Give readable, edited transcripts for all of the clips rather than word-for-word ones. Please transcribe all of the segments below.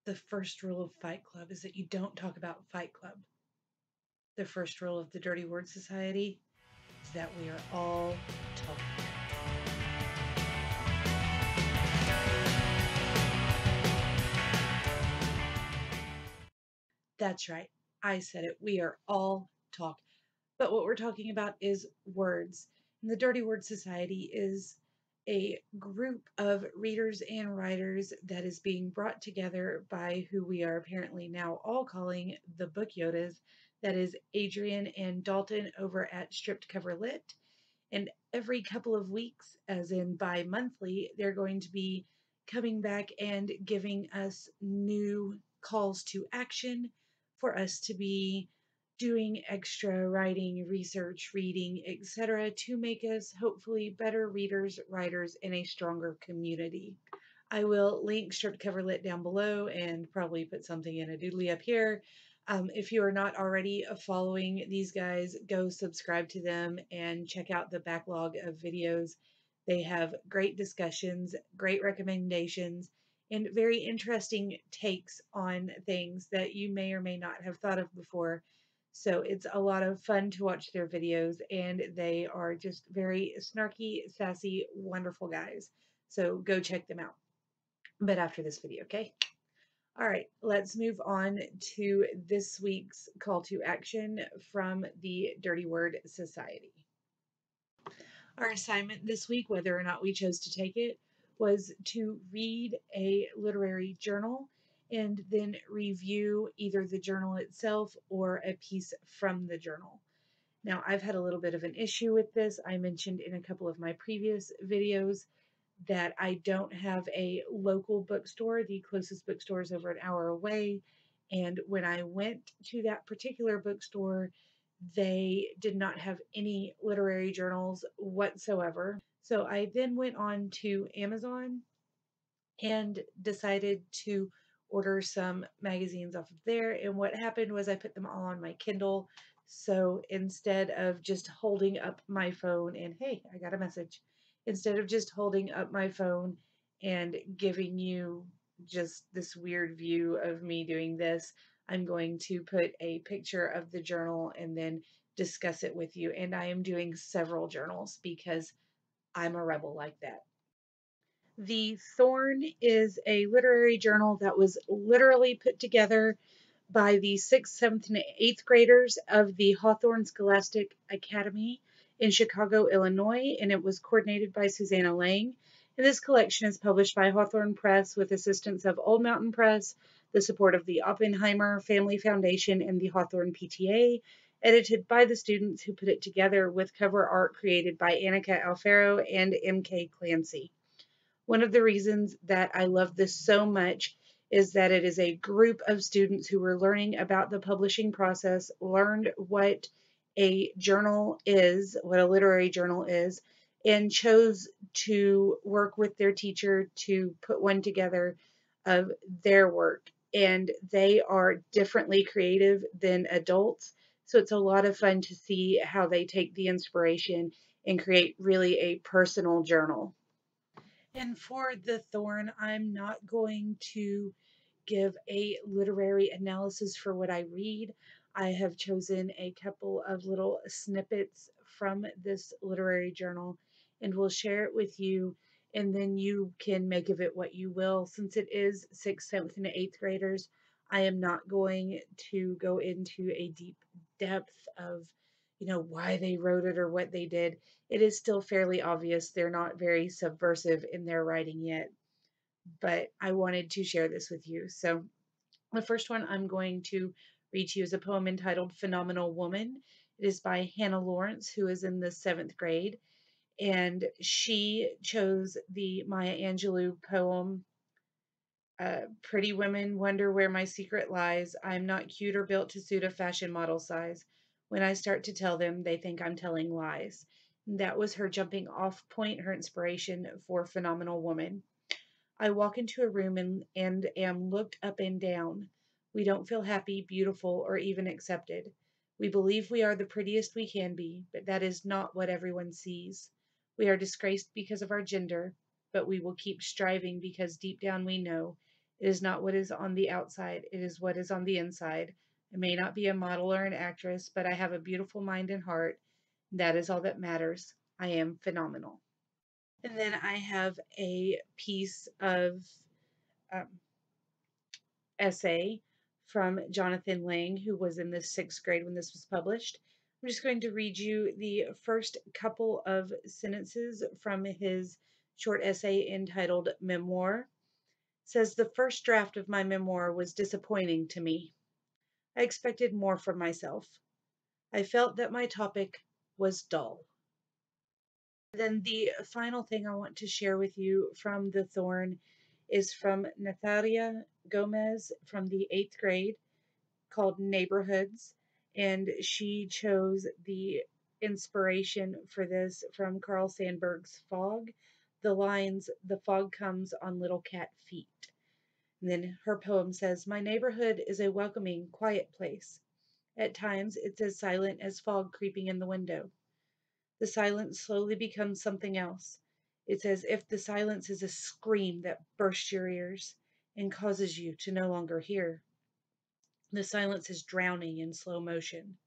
The first rule of Fight Club is that you don't talk about Fight Club. The first rule of the Dirty Word Society is that we are all talk. That's right. I said it. We are all talk. But what we're talking about is words. And the Dirty Word Society is a group of readers and writers that is being brought together by who we are apparently now all calling the Book Yodas. That is Adrian and Dalton over at Stripped Cover Lit. And every couple of weeks, as in bi monthly, they're going to be coming back and giving us new calls to action for us to be doing extra writing, research, reading, etc., to make us hopefully better readers, writers, and a stronger community. I will link Stripped Cover Lit down below and probably put something in a doodly up here. If you are not already following these guys, go subscribe to them and check out the backlog of videos. They have great discussions, great recommendations, and very interesting takes on things that you may or may not have thought of before. So it's a lot of fun to watch their videos, and they are just very snarky, sassy, wonderful guys. So go check them out. But after this video, okay? All right, let's move on to this week's call to action from the Dirty Word Society. Our assignment this week, whether or not we chose to take it, was to read a literary journal and then review either the journal itself or a piece from the journal. Now, I've had a little bit of an issue with this. I mentioned in a couple of my previous videos that I don't have a local bookstore. The closest bookstore is over an hour away. And when I went to that particular bookstore, they did not have any literary journals whatsoever. So I then went on to Amazon and decided to order some magazines off of there. And what happened was I put them all on my Kindle. So instead of just holding up my phone and, hey, I got a message, instead of just holding up my phone and giving you just this weird view of me doing this, I'm going to put a picture of the journal and then discuss it with you. And I am doing several journals because I'm a rebel like that. The Thorn is a literary journal that was literally put together by the 6th, 7th, and 8th graders of the Hawthorne Scholastic Academy in Chicago, Illinois, and it was coordinated by Susanna Lang. And this collection is published by Hawthorne Press with assistance of Old Mountain Press, the support of the Oppenheimer Family Foundation, and the Hawthorne PTA, edited by the students who put it together with cover art created by Annika Alfaro and M.K. Clancy. One of the reasons that I love this so much is that it is a group of students who were learning about the publishing process, learned what a journal is, what a literary journal is, and chose to work with their teacher to put one together of their work. And they are differently creative than adults. So it's a lot of fun to see how they take the inspiration and create really a personal journal. And for the Thorn, I'm not going to give a literary analysis for what I read. I have chosen a couple of little snippets from this literary journal and will share it with you, and then you can make of it what you will. Since it is 6th, 7th, and 8th graders, I am not going to go into a deep depth of why they wrote it or what they did. It is still fairly obvious they're not very subversive in their writing yet, but I wanted to share this with you. So the first one I'm going to read to you is a poem entitled Phenomenal Woman. It is by Hannah Lawrence, who is in the 7th grade, and she chose the Maya Angelou poem, Pretty Women Wonder Where My Secret Lies. I'm not cute or built to suit a fashion model size. When I start to tell them, they think I'm telling lies. That was her jumping off point, her inspiration for Phenomenal Woman. I walk into a room and am looked up and down. We don't feel happy, beautiful, or even accepted. We believe we are the prettiest we can be, but that is not what everyone sees. We are disgraced because of our gender, but we will keep striving because deep down we know It is not what is on the outside, it is what is on the inside. I may not be a model or an actress, but I have a beautiful mind and heart. That is all that matters. I am phenomenal. And then I have a piece of um, essay from Jonathan Lang, who was in the sixth grade when this was published. I'm just going to read you the first couple of sentences from his short essay entitled Memoir. It says, "The first draft of my memoir was disappointing to me. I expected more from myself. I felt that my topic was dull." Then the final thing I want to share with you from the Thorn is from Nathalia Gomez from the eighth grade, called Neighborhoods. And she chose the inspiration for this from Carl Sandburg's Fog. The lines, "The fog comes on little cat feet." And then her poem says, "My neighborhood is a welcoming, quiet place. At times it's as silent as fog creeping in the window. The silence slowly becomes something else. It's as if the silence is a scream that bursts your ears and causes you to no longer hear. The silence is drowning in slow motion.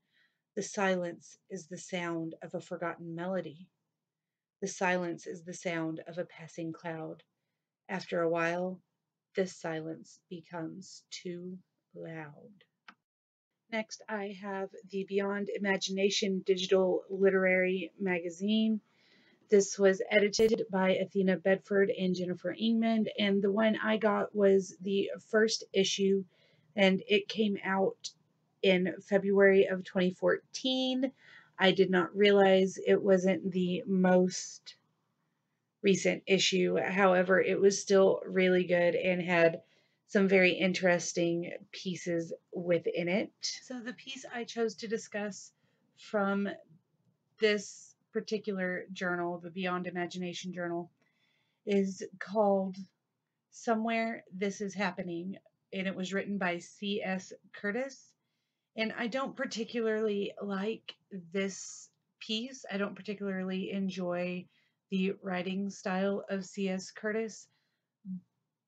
The silence is the sound of a forgotten melody. The silence is the sound of a passing cloud. After a while, this silence becomes too loud." Next, I have the Beyond Imagination digital literary magazine. This was edited by Athena Bedford and Jennifer Ingman, and the one I got was the first issue, and it came out in February of 2014. I did not realize it wasn't the most recent issue. However, it was still really good and had some very interesting pieces within it. So, the piece I chose to discuss from this particular journal, the Beyond Imagination Journal, is called Somewhere This Is Happening, and it was written by C.S. Curtis. And I don't particularly like this piece. I don't particularly enjoy the writing style of C.S. Curtis,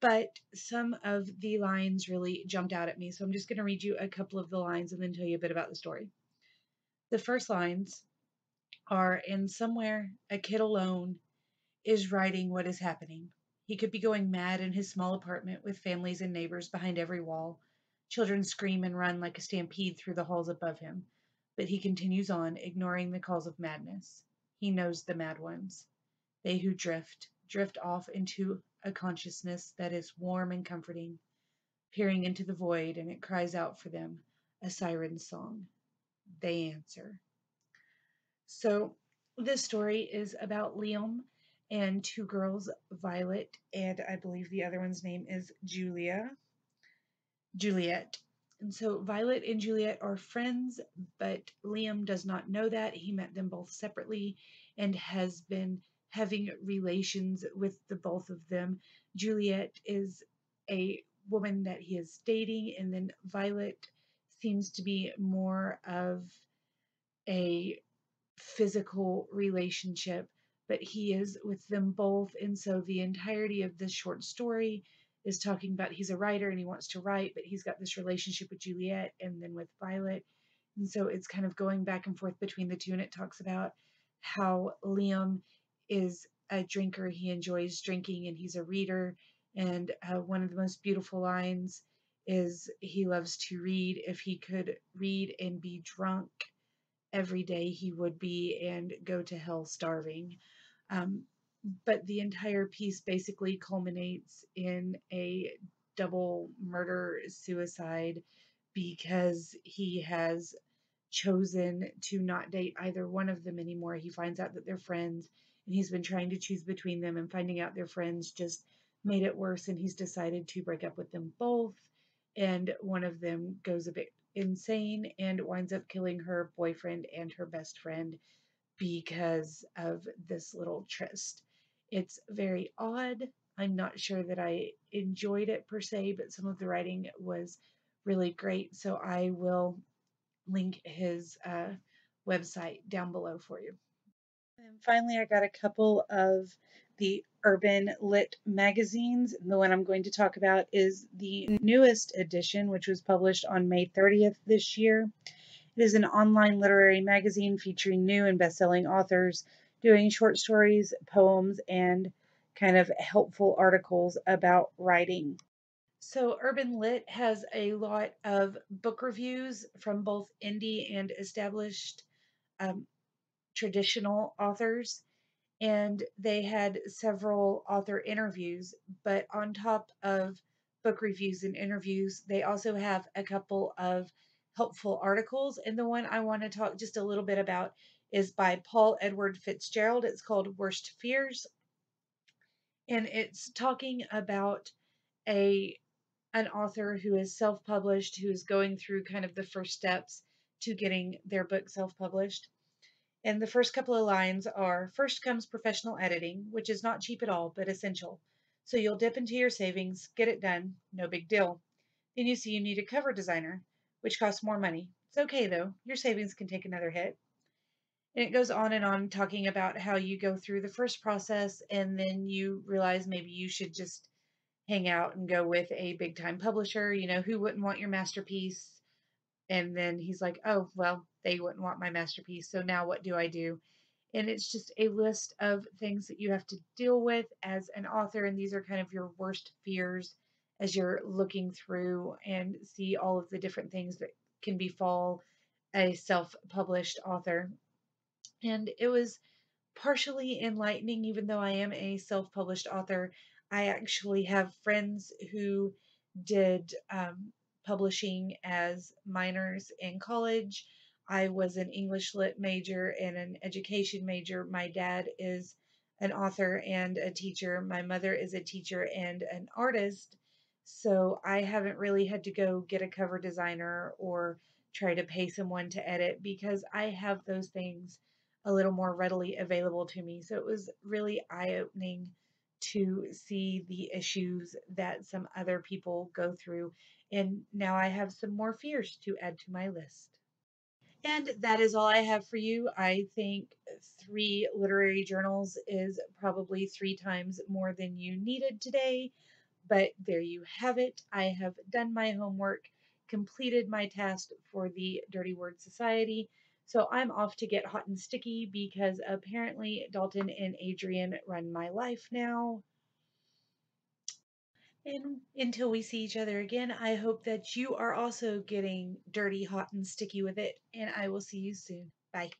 but some of the lines really jumped out at me. So I'm just going to read you a couple of the lines and then tell you a bit about the story. The first lines are, "In somewhere, a kid alone is writing what is happening. He could be going mad in his small apartment with families and neighbors behind every wall. Children scream and run like a stampede through the halls above him. But he continues on, ignoring the calls of madness. He knows the mad ones. They who drift off into a consciousness that is warm and comforting, peering into the void, and it cries out for them, a siren's song. They answer." So this story is about Liam and two girls, Violet, and I believe the other one's name is Juliet. And so Violet and Juliet are friends, but Liam does not know that. He met them both separately and has been having relations with the both of them. Juliet is a woman that he is dating, and then Violet seems to be more of a physical relationship, but he is with them both. And so the entirety of this short story is talking about he's a writer and he wants to write, but he's got this relationship with Juliet and then with Violet. And so it's kind of going back and forth between the two. And it talks about how Liam is a drinker, he enjoys drinking, and he's a reader. And one of the most beautiful lines is, he loves to read. If he could read and be drunk every day, he would be, and go to hell starving. Um, but the entire piece basically culminates in a double murder suicide because he has chosen to not date either one of them anymore. He finds out that they're friends, and he's been trying to choose between them, and finding out they're friends just made it worse, and he's decided to break up with them both. And one of them goes a bit insane and winds up killing her boyfriend and her best friend because of this little tryst. It's very odd. I'm not sure that I enjoyed it per se, but some of the writing was really great. So I will link his website down below for you. And finally, I got a couple of the Urban Lit magazines. And the one I'm going to talk about is the newest edition, which was published on May 30th this year. It is an online literary magazine featuring new and best-selling authors doing short stories, poems, and kind of helpful articles about writing. So, Urban Lit has a lot of book reviews from both indie and established um, traditional authors, and they had several author interviews. But on top of book reviews and interviews, they also have a couple of helpful articles. And the one I want to talk just a little bit about is by Paul Edward Fitzgerald. It's called Worst Fears, and it's talking about a an author who is self-published, who is going through kind of the first steps to getting their book self-published. And the first couple of lines are: first comes professional editing, which is not cheap at all, but essential. So you'll dip into your savings, get it done, no big deal. Then you see you need a cover designer, which costs more money. It's okay though, your savings can take another hit. And it goes on and on talking about how you go through the first process and then you realize maybe you should just hang out and go with a big time publisher. You know, who wouldn't want your masterpiece? And then he's like, oh, well, they wouldn't want my masterpiece. So now what do I do? And it's just a list of things that you have to deal with as an author. And these are kind of your worst fears as you're looking through and see all of the different things that can befall a self published author. And it was partially enlightening, even though I am a self published author. I actually have friends who did publishing as minors in college. I was an English lit major and an education major. My dad is an author and a teacher. My mother is a teacher and an artist. So I haven't really had to go get a cover designer or try to pay someone to edit because I have those things a little more readily available to me. So it was really eye opening to see the issues that some other people go through. And now I have some more fears to add to my list. And that is all I have for you. I think 3 literary journals is probably 3 times more than you needed today. But there you have it. I have done my homework, completed my task for the Dirty Word Society. So I'm off to get hot and sticky because apparently Dalton and Adrian run my life now. And until we see each other again, I hope that you are also getting dirty, hot, and sticky with it. And I will see you soon. Bye.